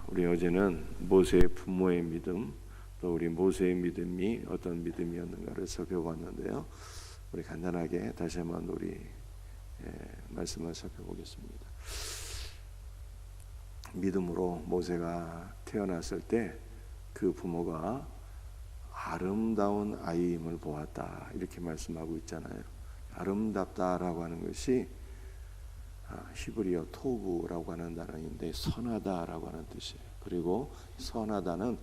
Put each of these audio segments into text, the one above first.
우리 어제는 모세의 부모의 믿음, 또 우리 모세의 믿음이 어떤 믿음이었는가를 살펴봤는데요. 우리 간단하게 다시 한번 우리 말씀을 살펴보겠습니다. 믿음으로 모세가 태어났을 때 그 부모가 아름다운 아이임을 보았다, 이렇게 말씀하고 있잖아요. 아름답다라고 하는 것이 히브리어 토브라고 하는 단어인데 선하다라고 하는 뜻이에요. 그리고 선하다는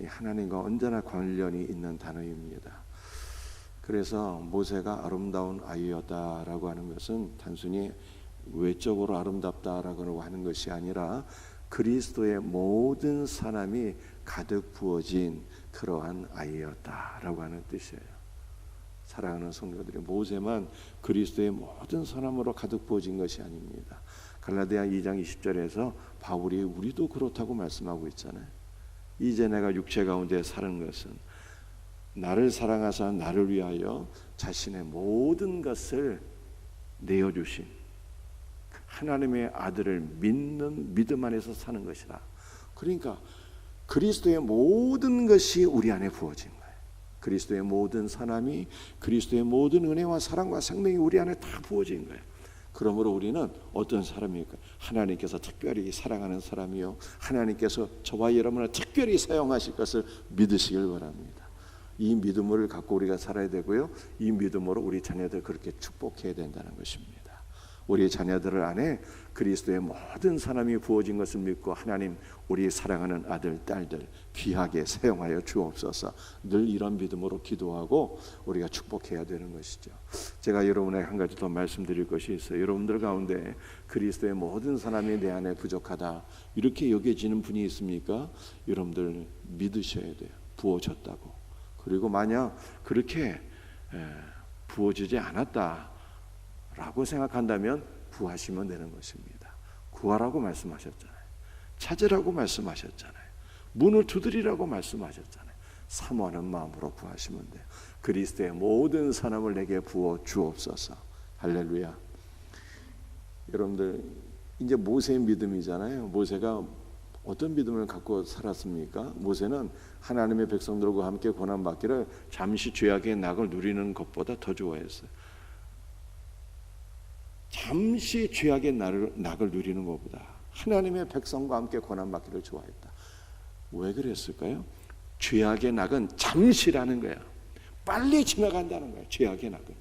하나님과 언제나 관련이 있는 단어입니다. 그래서 모세가 아름다운 아이였다라고 하는 것은 단순히 외적으로 아름답다라고 하는 것이 아니라 그리스도의 모든 사람이 가득 부어진 그러한 아이였다라고 하는 뜻이에요. 사랑하는 성도들이, 모세만 그리스도의 모든 사람으로 가득 부어진 것이 아닙니다. 갈라디아 2장 20절에서 바울이 우리도 그렇다고 말씀하고 있잖아요. 이제 내가 육체 가운데 사는 것은 나를 사랑하사 나를 위하여 자신의 모든 것을 내어주신 하나님의 아들을 믿는 믿음 안에서 사는 것이라. 그러니까 그리스도의 모든 것이 우리 안에 부어진 거예요. 그리스도의 모든 사람이, 그리스도의 모든 은혜와 사랑과 생명이 우리 안에 다 부어진 거예요. 그러므로 우리는 어떤 사람입니까? 하나님께서 특별히 사랑하는 사람이요, 하나님께서 저와 여러분을 특별히 사용하실 것을 믿으시길 바랍니다. 이 믿음을 갖고 우리가 살아야 되고요, 이 믿음으로 우리 자녀들 그렇게 축복해야 된다는 것입니다. 우리 자녀들 안에 그리스도의 모든 사람이 부어진 것을 믿고 하나님, 우리 사랑하는 아들, 딸들 귀하게 사용하여 주옵소서. 늘 이런 믿음으로 기도하고 우리가 축복해야 되는 것이죠. 제가 여러분에게 한 가지 더 말씀드릴 것이 있어요. 여러분들 가운데 그리스도의 모든 사람이 내 안에 부족하다, 이렇게 여겨지는 분이 있습니까? 여러분들 믿으셔야 돼요. 부어졌다고. 그리고 만약 그렇게 부어지지 않았다 라고 생각한다면 구하시면 되는 것입니다. 구하라고 말씀하셨잖아요. 찾으라고 말씀하셨잖아요. 문을 두드리라고 말씀하셨잖아요. 사모하는 마음으로 구하시면 돼요. 그리스도의 모든 사람을 내게 부어 주옵소서. 할렐루야. 여러분들, 이제 모세의 믿음이잖아요. 모세가 어떤 믿음을 갖고 살았습니까? 모세는 하나님의 백성들과 함께 고난받기를 잠시 죄악의 낙을 누리는 것보다 더 좋아했어요. 잠시 죄악의 낙을 누리는 것보다 하나님의 백성과 함께 고난받기를 좋아했다. 왜 그랬을까요? 죄악의 낙은 잠시라는 거야. 빨리 지나간다는 거야. 죄악의 낙은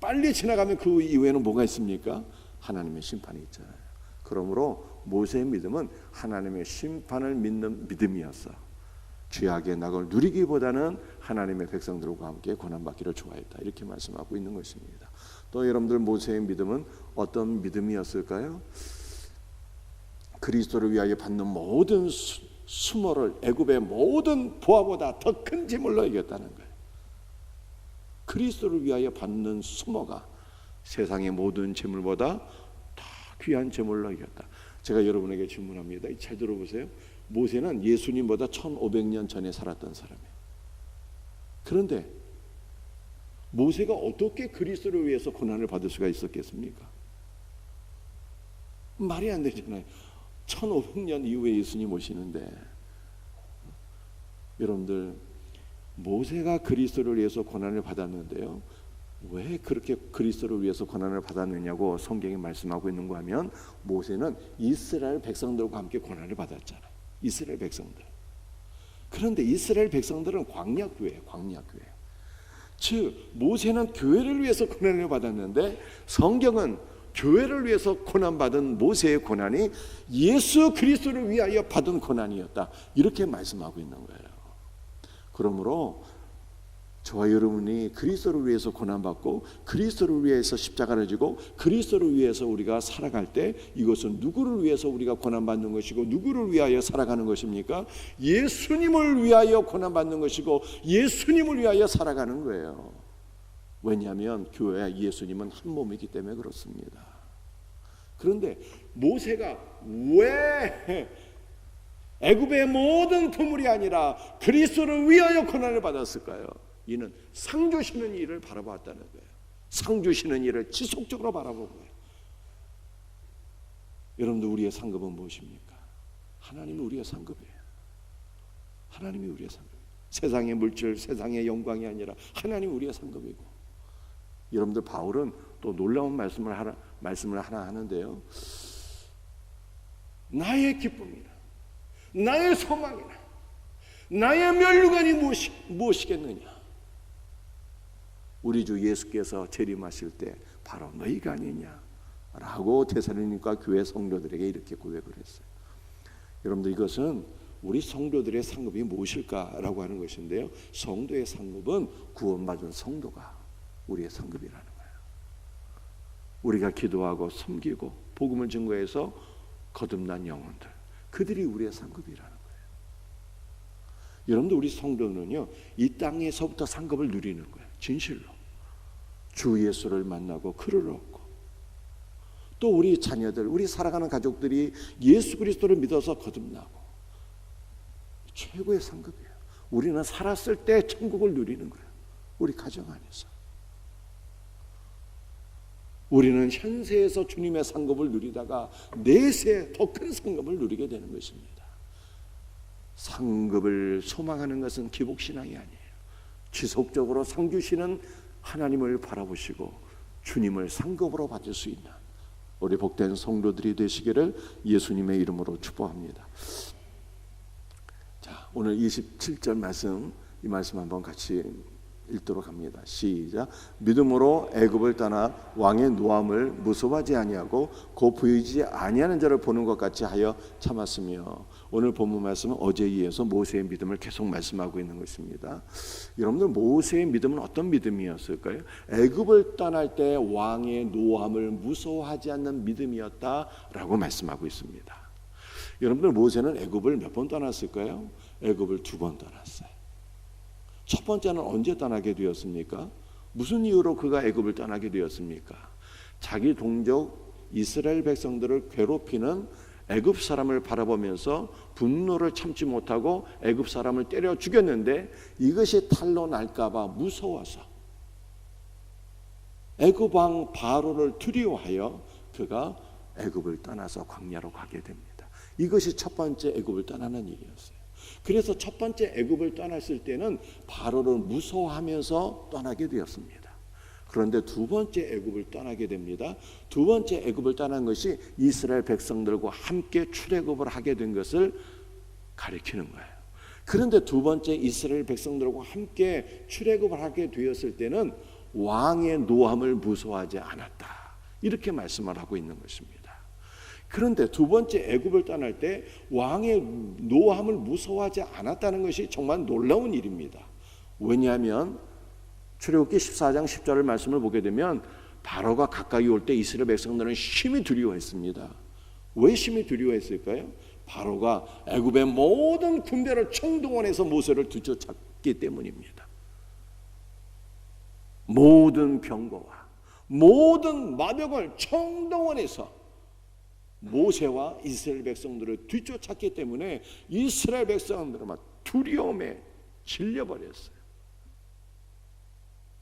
빨리 지나가면 그 이후에는 뭐가 있습니까? 하나님의 심판이 있잖아요. 그러므로 모세의 믿음은 하나님의 심판을 믿는 믿음이었어. 죄악의 낙을 누리기보다는 하나님의 백성들과 함께 고난받기를 좋아했다, 이렇게 말씀하고 있는 것입니다. 또 여러분들, 모세의 믿음은 어떤 믿음이었을까요? 그리스도를 위하여 받는 모든 수모를 애굽의 모든 보화보다 더 큰 재물로 여겼다는 거예요. 그리스도를 위하여 받는 수모가 세상의 모든 재물보다 더 귀한 재물로 여겼다. 제가 여러분에게 질문합니다. 잘 들어보세요. 모세는 예수님보다 1500년 전에 살았던 사람이에요. 그런데 모세가 어떻게 그리스도를 위해서 고난을 받을 수가 있었겠습니까? 말이 안 되잖아요. 1500년 이후에 예수님 오시는데, 여러분들, 모세가 그리스도를 위해서 고난을 받았는데요, 왜 그렇게 그리스도를 위해서 고난을 받았느냐고 성경이 말씀하고 있는 거 하면, 모세는 이스라엘 백성들과 함께 고난을 받았잖아요. 이스라엘 백성들. 그런데 이스라엘 백성들은 광야교회예요. 광야교회. 즉 모세는 교회를 위해서 고난을 받았는데, 성경은 교회를 위해서 고난받은 모세의 고난이 예수 그리스도를 위하여 받은 고난이었다, 이렇게 말씀하고 있는 거예요. 그러므로 저와 여러분이 그리스도를 위해서 고난받고 그리스도를 위해서 십자가를 지고 그리스도를 위해서 우리가 살아갈 때, 이것은 누구를 위해서 우리가 고난받는 것이고 누구를 위하여 살아가는 것입니까? 예수님을 위하여 고난받는 것이고 예수님을 위하여 살아가는 거예요. 왜냐하면 교회와 예수님은 한 몸이기 때문에 그렇습니다. 그런데 모세가 왜 애굽의 모든 보물이 아니라 그리스도를 위하여 고난을 받았을까요? 이는 상 주시는 일을 바라봤다는 거예요. 상 주시는 일을 지속적으로 바라본 거예요. 여러분들, 우리의 상급은 무엇입니까? 하나님이 우리의 상급이에요. 하나님이 우리의 상급. 세상의 물질, 세상의 영광이 아니라 하나님이 우리의 상급이고. 여러분들 바울은 또 놀라운 말씀을 하나 하는데요. 나의 기쁨이나 나의 소망이나 나의 면류관이 무엇이겠느냐? 우리 주 예수께서 재림하실 때 바로 너희가 아니냐라고 데살로니가 교회 성도들에게 이렇게 고백을 했어요. 여러분들 이것은 우리 성도들의 상급이 무엇일까라고 하는 것인데요. 성도의 상급은 구원받은 성도가 우리의 상급이라는 거예요. 우리가 기도하고 섬기고 복음을 증거해서 거듭난 영혼들, 그들이 우리의 상급이라는 거예요. 여러분들 우리 성도는요, 이 땅에서부터 상급을 누리는 거예요. 진실로 주 예수를 만나고 그를 얻고, 또 우리 자녀들, 우리 살아가는 가족들이 예수 그리스도를 믿어서 거듭나고, 최고의 상급이에요. 우리는 살았을 때 천국을 누리는 거예요. 우리 가정 안에서 우리는 현세에서 주님의 상급을 누리다가 내세 더 큰 상급을 누리게 되는 것입니다. 상급을 소망하는 것은 기복신앙이 아니에요. 지속적으로 상 주시는 하나님을 바라보시고 주님을 상급으로 받을 수 있는 우리 복된 성도들이 되시기를 예수님의 이름으로 축복합니다. 자, 오늘 27절 말씀, 이 말씀 한번 같이 읽도록 합니다. 시작. 믿음으로 애굽을 떠나 왕의 노함을 무서워하지 아니하고 곧 보이지 아니하는 자를 보는 것 같이 하여 참았으며. 오늘 본문 말씀은 어제에 이어서 모세의 믿음을 계속 말씀하고 있는 것입니다. 여러분들 모세의 믿음은 어떤 믿음이었을까요? 애굽을 떠날 때 왕의 노함을 무서워하지 않는 믿음이었다라고 말씀하고 있습니다. 여러분들 모세는 애굽을 몇 번 떠났을까요? 애굽을 2번 떠났어요. 첫 번째는 언제 떠나게 되었습니까? 무슨 이유로 그가 애굽을 떠나게 되었습니까? 자기 동족 이스라엘 백성들을 괴롭히는 애굽 사람을 바라보면서 분노를 참지 못하고 애굽 사람을 때려 죽였는데 이것이 탈로 날까봐 무서워서 애굽 왕 바로를 두려워하여 그가 애굽을 떠나서 광야로 가게 됩니다. 이것이 첫 번째 애굽을 떠나는 일이었어요. 그래서 첫 번째 애굽을 떠났을 때는 바로를 무서워하면서 떠나게 되었습니다. 그런데 두 번째 애굽을 떠나게 됩니다. 두 번째 애굽을 떠난 것이 이스라엘 백성들과 함께 출애굽을 하게 된 것을 가리키는 거예요. 그런데 두 번째 이스라엘 백성들과 함께 출애굽을 하게 되었을 때는 왕의 노함을 무서워하지 않았다, 이렇게 말씀을 하고 있는 것입니다. 그런데 두 번째 애굽을 떠날 때 왕의 노함을 무서워하지 않았다는 것이 정말 놀라운 일입니다. 왜냐하면 출애굽기 14장 10절의 말씀을 보게 되면 바로가 가까이 올 때 이스라엘 백성들은 심히 두려워했습니다. 왜 심히 두려워했을까요? 바로가 애굽의 모든 군대를 총동원해서 모세를 뒤쫓았기 때문입니다. 모든 병거와 모든 마병을 총동원해서 모세와 이스라엘 백성들을 뒤쫓았기 때문에 이스라엘 백성들은 막 두려움에 질려버렸어요.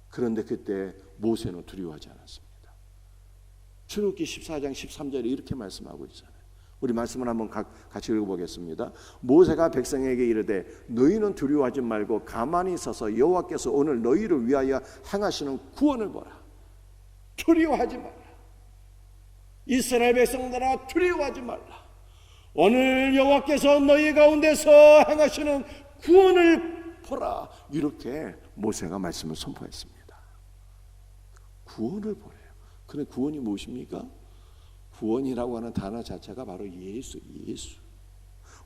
그런데 그때 모세는 두려워하지 않았습니다. 출애굽기 14장 13절에 이렇게 말씀하고 있잖아요. 우리 말씀을 한번 같이 읽어보겠습니다. 모세가 백성에게 이르되 너희는 두려워하지 말고 가만히 서서 여호와께서 오늘 너희를 위하여 행하시는 구원을 보라. 두려워하지 말라. 이스라엘 백성들아, 두려워하지 말라. 오늘 여호와께서 너희 가운데서 행하시는 구원을 보라. 이렇게 모세가 말씀을 선포했습니다. 구원을 보래요. 그런데 구원이 무엇입니까? 구원이라고 하는 단어 자체가 바로 예수.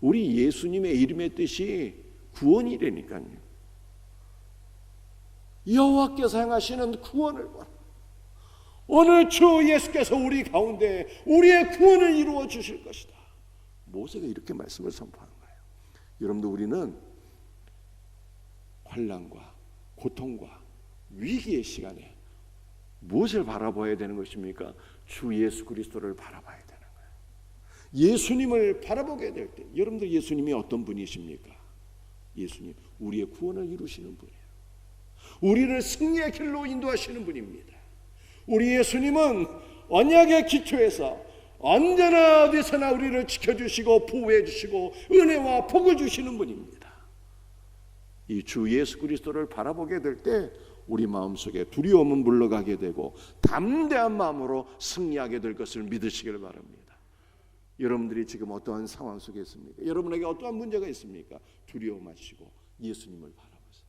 우리 예수님의 이름의 뜻이 구원이라니까요. 여호와께서 행하시는 구원을 보라. 오늘 주 예수께서 우리 가운데 우리의 구원을 이루어 주실 것이다. 모세가 이렇게 말씀을 선포하는 거예요. 여러분들, 우리는 환난과 고통과 위기의 시간에 무엇을 바라봐야 되는 것입니까? 주 예수 그리스도를 바라봐야 되는 거예요. 예수님을 바라보게 될 때, 여러분들 예수님이 어떤 분이십니까? 예수님, 우리의 구원을 이루시는 분이에요. 우리를 승리의 길로 인도하시는 분입니다. 우리 예수님은 언약의 기초에서 언제나 어디서나 우리를 지켜주시고 보호해 주시고 은혜와 복을 주시는 분입니다. 이 주 예수 그리스도를 바라보게 될 때 우리 마음속에 두려움은 물러가게 되고 담대한 마음으로 승리하게 될 것을 믿으시길 바랍니다. 여러분들이 지금 어떠한 상황 속에 있습니까? 여러분에게 어떠한 문제가 있습니까? 두려워 마시고 예수님을 바라보세요.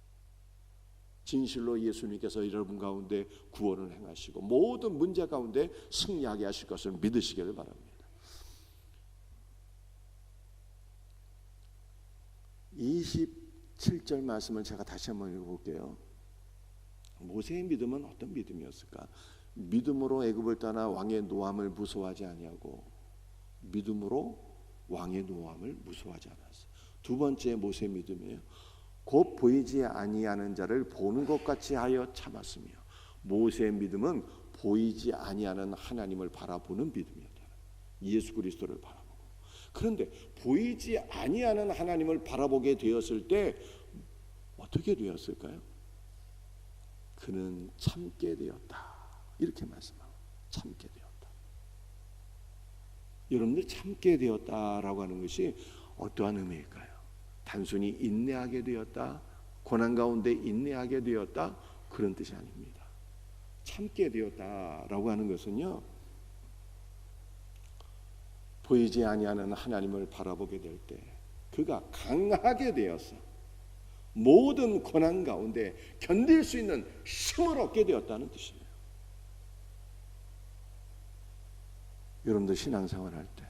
진실로 예수님께서 여러분 가운데 구원을 행하시고 모든 문제 가운데 승리하게 하실 것을 믿으시길 바랍니다. 27절 말씀을 제가 다시 한번 읽어볼게요. 모세의 믿음은 어떤 믿음이었을까? 믿음으로 애굽을 떠나 왕의 노함을 무서워하지 아니하고 믿음으로 왕의 노함을 무서워하지 않았어요. 두 번째 모세의 믿음이에요. 곧 보이지 아니하는 자를 보는 것 같이 하여 참았으며 모세의 믿음은 보이지 아니하는 하나님을 바라보는 믿음이었다. 예수 그리스도를 바라보고. 그런데 보이지 아니하는 하나님을 바라보게 되었을 때 어떻게 되었을까요? 그는 참게 되었다. 이렇게 말씀하고 참게 되었다. 여러분들 참게 되었다라고 하는 것이 어떠한 의미일까요? 단순히 인내하게 되었다, 고난 가운데 인내하게 되었다, 그런 뜻이 아닙니다. 참게 되었다라고 하는 것은요, 보이지 아니하는 하나님을 바라보게 될 때 그가 강하게 되어서 모든 고난 가운데 견딜 수 있는 힘을 얻게 되었다는 뜻이에요. 여러분들 신앙생활 할 때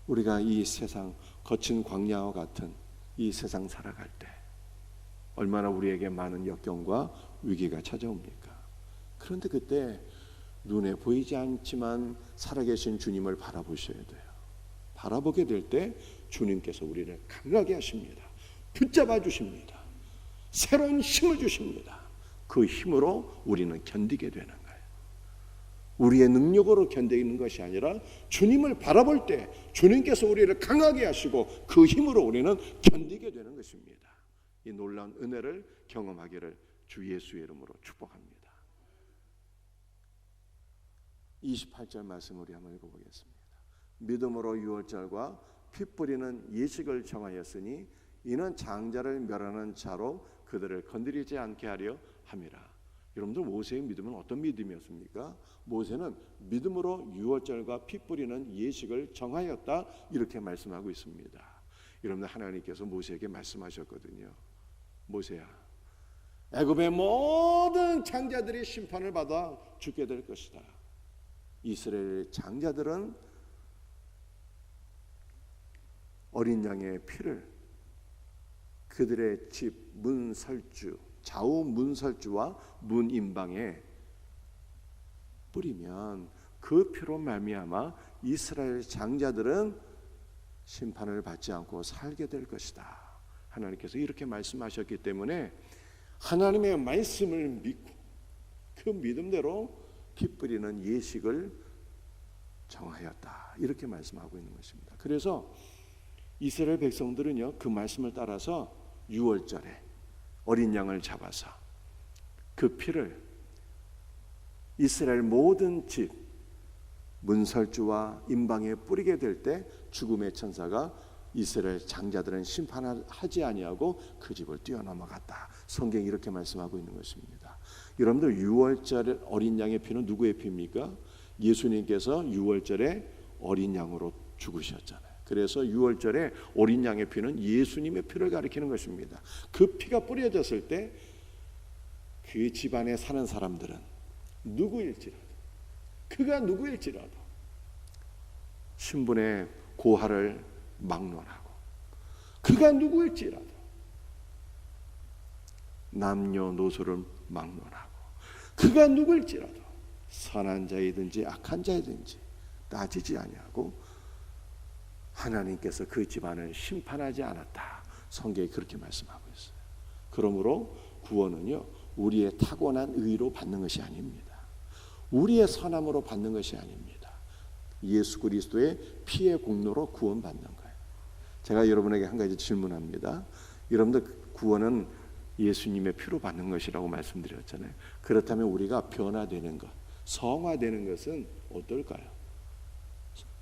우리가 이 세상 거친 광야와 같은 이 세상 살아갈 때 얼마나 우리에게 많은 역경과 위기가 찾아옵니까? 그런데 그때 눈에 보이지 않지만 살아계신 주님을 바라보셔야 돼요. 바라보게 될 때 주님께서 우리를 강하게 하십니다. 붙잡아 주십니다. 새로운 힘을 주십니다. 그 힘으로 우리는 견디게 되는 거예요. 우리의 능력으로 견디는 것이 아니라 주님을 바라볼 때 주님께서 우리를 강하게 하시고 그 힘으로 우리는 견디게 되는 것입니다. 이 놀라운 은혜를 경험하기를 주 예수의 이름으로 축복합니다. 28절 말씀 우리 한번 읽어보겠습니다. 믿음으로 유월절과 피 뿌리는 예식을 정하였으니 이는 장자를 멸하는 자로 그들을 건드리지 않게 하려 함이라. 여러분들 모세의 믿음은 어떤 믿음이었습니까? 모세는 믿음으로 유월절과 피 뿌리는 예식을 정하였다 이렇게 말씀하고 있습니다. 여러분들 하나님께서 모세에게 말씀하셨거든요. 모세야, 애굽의 모든 장자들이 심판을 받아 죽게 될 것이다. 이스라엘 장자들은 어린 양의 피를 그들의 집 문설주, 좌우 문설주와 문인방에 뿌리면 그 피로 말미암아 이스라엘 장자들은 심판을 받지 않고 살게 될 것이다. 하나님께서 이렇게 말씀하셨기 때문에 하나님의 말씀을 믿고 그 믿음대로 피 뿌리는 예식을 정하였다. 이렇게 말씀하고 있는 것입니다. 그래서 이스라엘 백성들은요, 그 말씀을 따라서 유월절에 어린 양을 잡아서 그 피를 이스라엘 모든 집 문설주와 임방에 뿌리게 될 때 죽음의 천사가 이스라엘 장자들은 심판하지 아니하고 그 집을 뛰어넘어갔다. 성경이 이렇게 말씀하고 있는 것입니다. 여러분들 유월절 어린 양의 피는 누구의 피입니까? 예수님께서 유월절에 어린 양으로 죽으셨잖아요. 그래서 유월절에 어린 양의 피는 예수님의 피를 가리키는 것입니다. 그 피가 뿌려졌을 때 그 집안에 사는 사람들은 누구일지라도 그가 누구일지라도 신분의 고하를 막론하고 그가 누구일지라도 남녀노소를 막론하고 그가 누구일지라도 선한 자이든지 악한 자이든지 따지지 아니하고 하나님께서 그 집안을 심판하지 않았다. 성경이 그렇게 말씀하고 있어요. 그러므로 구원은요, 우리의 타고난 의로 받는 것이 아닙니다. 우리의 선함으로 받는 것이 아닙니다. 예수 그리스도의 피의 공로로 구원받는 거예요. 제가 여러분에게 한 가지 질문합니다. 여러분들 구원은 예수님의 피로 받는 것이라고 말씀드렸잖아요. 그렇다면 우리가 변화되는 것, 성화되는 것은 어떨까요?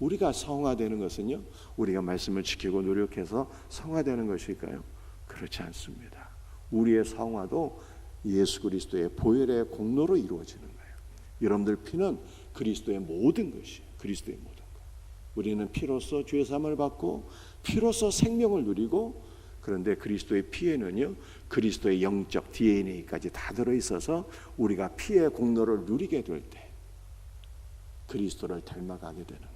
우리가 성화되는 것은요, 우리가 말씀을 지키고 노력해서 성화되는 것일까요? 그렇지 않습니다. 우리의 성화도 예수 그리스도의 보혈의 공로로 이루어지는 거예요. 여러분들 피는 그리스도의 모든 것이에요. 그리스도의 모든 것. 우리는 피로써 죄 사함을 받고 피로써 생명을 누리고, 그런데 그리스도의 피에는요, 그리스도의 영적 DNA까지 다 들어있어서 우리가 피의 공로를 누리게 될 때 그리스도를 닮아가게 되는 거예요.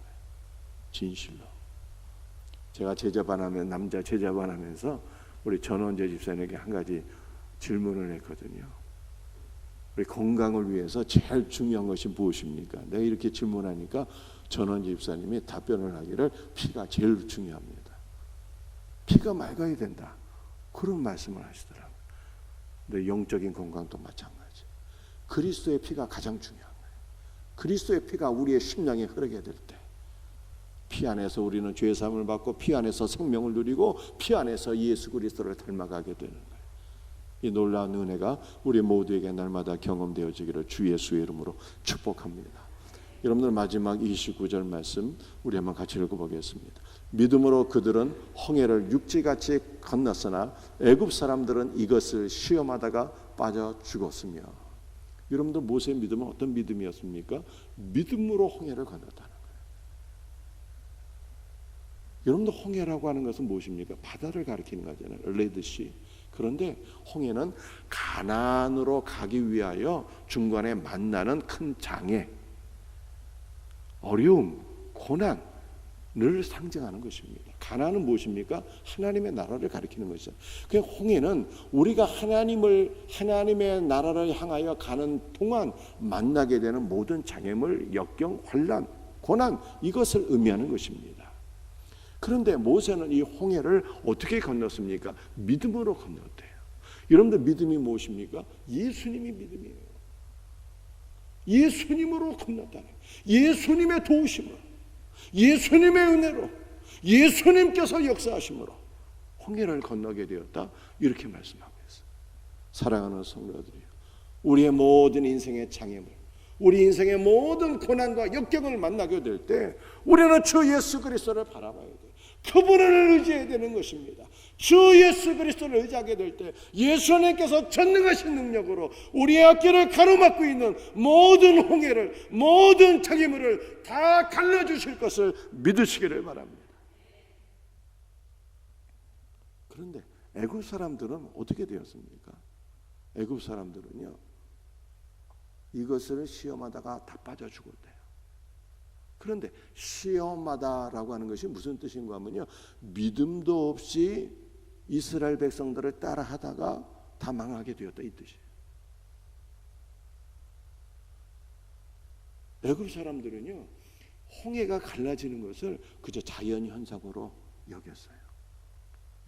진실로. 제가 제자반하면 남자 제자반하면서 우리 전원재 집사님에게 한 가지 질문을 했거든요. 우리 건강을 위해서 제일 중요한 것이 무엇입니까? 내가 이렇게 질문하니까 전원재 집사님이 답변을 하기를 피가 제일 중요합니다. 피가 맑아야 된다. 그런 말씀을 하시더라고요. 근데 영적인 건강도 마찬가지. 그리스도의 피가 가장 중요한 거예요. 그리스도의 피가 우리의 심령에 흐르게 될 때 피 안에서 우리는 죄 사함을 받고 피 안에서 생명을 누리고 피 안에서 예수 그리스도를 닮아가게 되는 거예요. 이 놀라운 은혜가 우리 모두에게 날마다 경험되어지기를 주 예수의 이름으로 축복합니다. 여러분들 마지막 29절 말씀 우리 한번 같이 읽어보겠습니다. 믿음으로 그들은 홍해를 육지같이 건넜으나 애굽 사람들은 이것을 시험하다가 빠져 죽었으며. 여러분들 모세의 믿음은 어떤 믿음이었습니까? 믿음으로 홍해를 건넜다는 거예요. 여러분들 홍해라고 하는 것은 무엇입니까? 바다를 가리키는 거잖아요. 레드시. 그런데 홍해는 가나안으로 가기 위하여 중간에 만나는 큰 장애, 어려움, 고난을 상징하는 것입니다. 가나안은 무엇입니까? 하나님의 나라를 가리키는 것이죠. 그 홍해는 우리가 하나님의 나라를 향하여 가는 동안 만나게 되는 모든 장애물, 역경, 환난, 고난, 이것을 의미하는 것입니다. 그런데 모세는 이 홍해를 어떻게 건넜습니까? 믿음으로 건넜대요. 여러분들 믿음이 무엇입니까? 예수님이 믿음이에요. 예수님으로 건넜다는, 예수님의 도우심으로, 예수님의 은혜로, 예수님께서 역사하심으로 홍해를 건너게 되었다, 이렇게 말씀하고 있어요. 사랑하는 성도들이요, 우리의 모든 인생의 장애물, 우리 인생의 모든 고난과 역경을 만나게 될 때 우리는 주 예수 그리스도를 바라봐야 돼요. 그분을 의지해야 되는 것입니다. 주 예수 그리스도를 의지하게 될 때 예수님께서 전능하신 능력으로 우리의 앞길을 가로막고 있는 모든 홍해를, 모든 장애물을 다 갈라주실 것을 믿으시기를 바랍니다. 그런데 애굽 사람들은 어떻게 되었습니까? 애굽 사람들은요, 이것을 시험하다가 다 빠져 죽었대요. 그런데 시험하다라고 하는 것이 무슨 뜻인가 하면요, 믿음도 없이 이스라엘 백성들을 따라하다가 다 망하게 되었다, 이 뜻이에요. 애굽 사람들은요, 홍해가 갈라지는 것을 그저 자연 현상으로 여겼어요.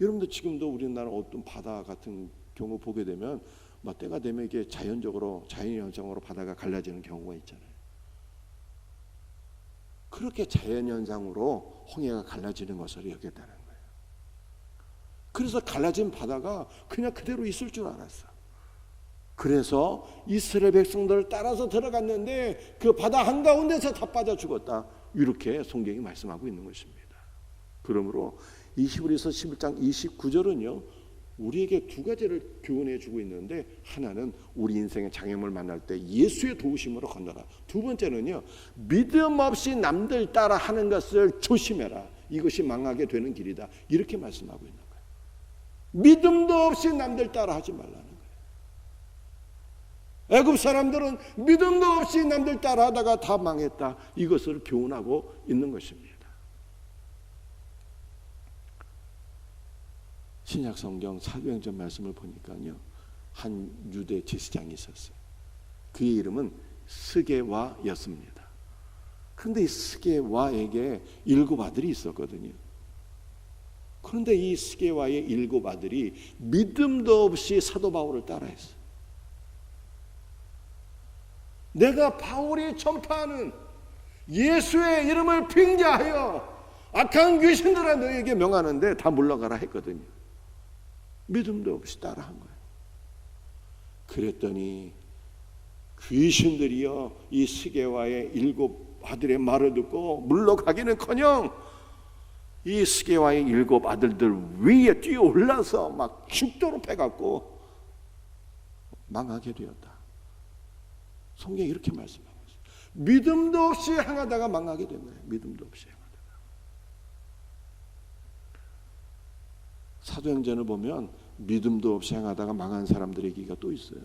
여러분들 지금도 우리나라 어떤 바다 같은 경우 보게 되면 막 때가 되면 이게 자연 현상으로 바다가 갈라지는 경우가 있잖아요. 그렇게 자연 현상으로 홍해가 갈라지는 것을 여겼다는 거예요. 그래서 갈라진 바다가 그냥 그대로 있을 줄 알았어. 그래서 이스라엘 백성들을 따라서 들어갔는데 그 바다 한가운데서 다 빠져 죽었다, 이렇게 성경이 말씀하고 있는 것입니다. 그러므로 히브리서 11장 29절은요 우리에게 두 가지를 교훈해 주고 있는데, 하나는 우리 인생의 장애물 만날 때 예수의 도우심으로 건너라. 두 번째는요, 믿음 없이 남들 따라 하는 것을 조심해라. 이것이 망하게 되는 길이다, 이렇게 말씀하고 있는 거예요. 믿음도 없이 남들 따라 하지 말라는 거예요. 애굽 사람들은 믿음도 없이 남들 따라 하다가 다 망했다, 이것을 교훈하고 있는 것입니다. 신약 성경 사도행전 말씀을 보니까요, 한 유대 제사장이 있었어요. 그의 이름은 스게와였습니다. 그런데 이 스게와에게 7 아들이 있었거든요. 그런데 이 스게와의 7 아들이 믿음도 없이 사도 바울을 따라했어요. 내가 바울이 전파하는 예수의 이름을 빙자하여 악한 귀신들아 너에게 명하는데 다 물러가라 했거든요. 믿음도 없이 따라한 거예요. 그랬더니 귀신들이요, 이 스게와의 7 아들의 말을 듣고 물러가기는커녕 이 스게와의 7 아들들 위에 뛰어올라서 막 죽도록 패갖고 망하게 되었다. 성경이 이렇게 말씀하고 있어요. 믿음도 없이 행하다가 망하게 된 거예요. 믿음도 없이 행하다가. 사도행전을 보면 믿음도 없이 행하다가 망한 사람들의 얘기가 또 있어요.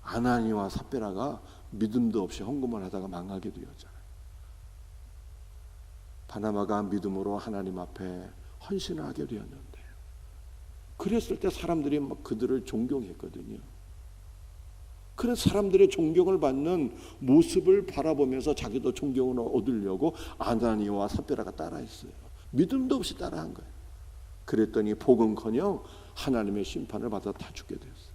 아나니와 삽비라가 믿음도 없이 헌금을 하다가 망하게 되었잖아요. 바나바가 믿음으로 하나님 앞에 헌신을 하게 되었는데, 그랬을 때 사람들이 막 그들을 존경했거든요. 그런 사람들의 존경을 받는 모습을 바라보면서 자기도 존경을 얻으려고 아나니와 삽비라가 따라했어요. 믿음도 없이 따라한 거예요. 그랬더니 복은커녕 하나님의 심판을 받아 다 죽게 되었어요.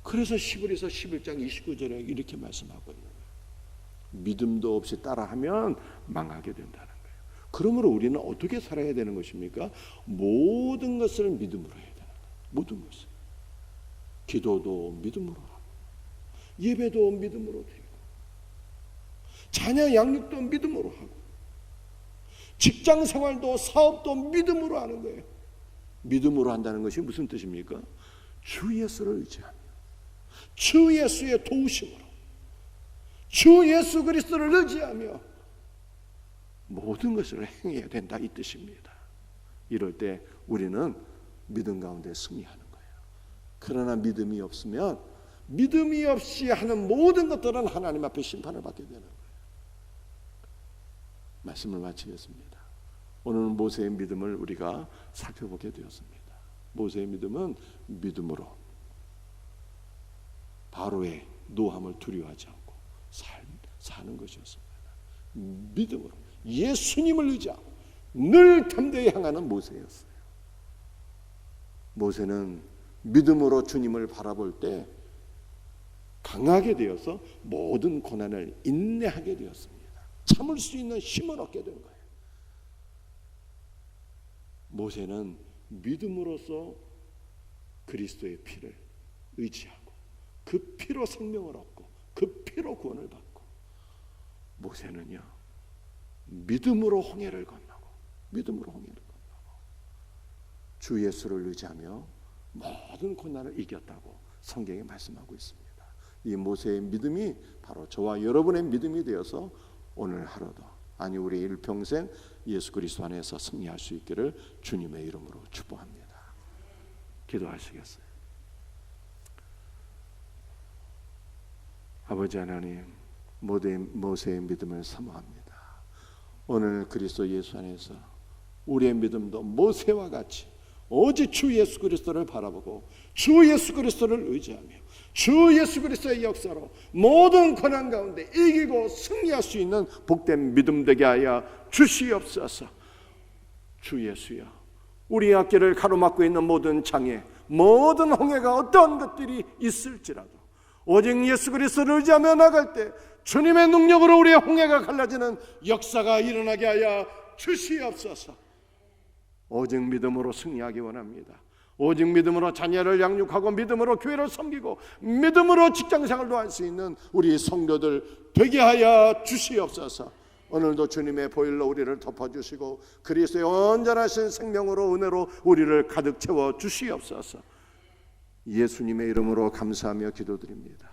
그래서 시브리서 11장 29절에 이렇게 말씀하고 있는 거예요. 믿음도 없이 따라하면 망하게 된다는 거예요. 그러므로 우리는 어떻게 살아야 되는 것입니까? 모든 것을 믿음으로 해야 되는 거예요. 모든 것을. 기도도 믿음으로 하고, 예배도 믿음으로 드리고, 자녀 양육도 믿음으로 하고, 직장 생활도 사업도 믿음으로 하는 거예요. 믿음으로 한다는 것이 무슨 뜻입니까? 주 예수를 의지하며, 주 예수의 도우심으로, 주 예수 그리스도를 의지하며 모든 것을 행해야 된다, 이 뜻입니다. 이럴 때 우리는 믿음 가운데 승리하는 거예요. 그러나 믿음이 없으면 믿음이 없이 하는 모든 것들은 하나님 앞에 심판을 받게 되는 거예요. 말씀을 마치겠습니다. 오늘은 모세의 믿음을 우리가 살펴보게 되었습니다. 모세의 믿음은 믿음으로 바로의 노함을 두려워하지 않고 사는 것이었습니다. 믿음으로 예수님을 의지하고 늘 담대히 향하는 모세였어요. 모세는 믿음으로 주님을 바라볼 때 강하게 되어서 모든 고난을 인내하게 되었습니다. 참을 수 있는 힘을 얻게 된 거예요. 모세는 믿음으로써 그리스도의 피를 의지하고 그 피로 생명을 얻고 그 피로 구원을 받고, 모세는요 믿음으로 홍해를 건너고, 믿음으로 홍해를 건너고 주 예수를 의지하며 모든 고난을 이겼다고 성경이 말씀하고 있습니다. 이 모세의 믿음이 바로 저와 여러분의 믿음이 되어서 오늘 하루도, 아니 우리 일평생 예수 그리스도 안에서 승리할 수 있기를 주님의 이름으로 축복합니다. 기도하시겠어요? 아버지 하나님, 모세의 믿음을 사모합니다. 오늘 그리스도 예수 안에서 우리의 믿음도 모세와 같이 오직 주 예수 그리스도를 바라보고 주 예수 그리스도를 의지하며 주 예수 그리스도의 역사로 모든 고난 가운데 이기고 승리할 수 있는 복된 믿음 되게 하여 주시옵소서. 주 예수여, 우리 앞길을 가로막고 있는 모든 장애, 모든 홍해가 어떤 것들이 있을지라도 오직 예수 그리스도를 의지하며 나갈 때 주님의 능력으로 우리의 홍해가 갈라지는 역사가 일어나게 하여 주시옵소서. 오직 믿음으로 승리하기 원합니다. 오직 믿음으로 자녀를 양육하고 믿음으로 교회를 섬기고 믿음으로 직장생활도 할 수 있는 우리 성도들 되게 하여 주시옵소서. 오늘도 주님의 보혈로 우리를 덮어주시고 그리스도의 온전하신 생명으로 은혜로 우리를 가득 채워 주시옵소서. 예수님의 이름으로 감사하며 기도드립니다.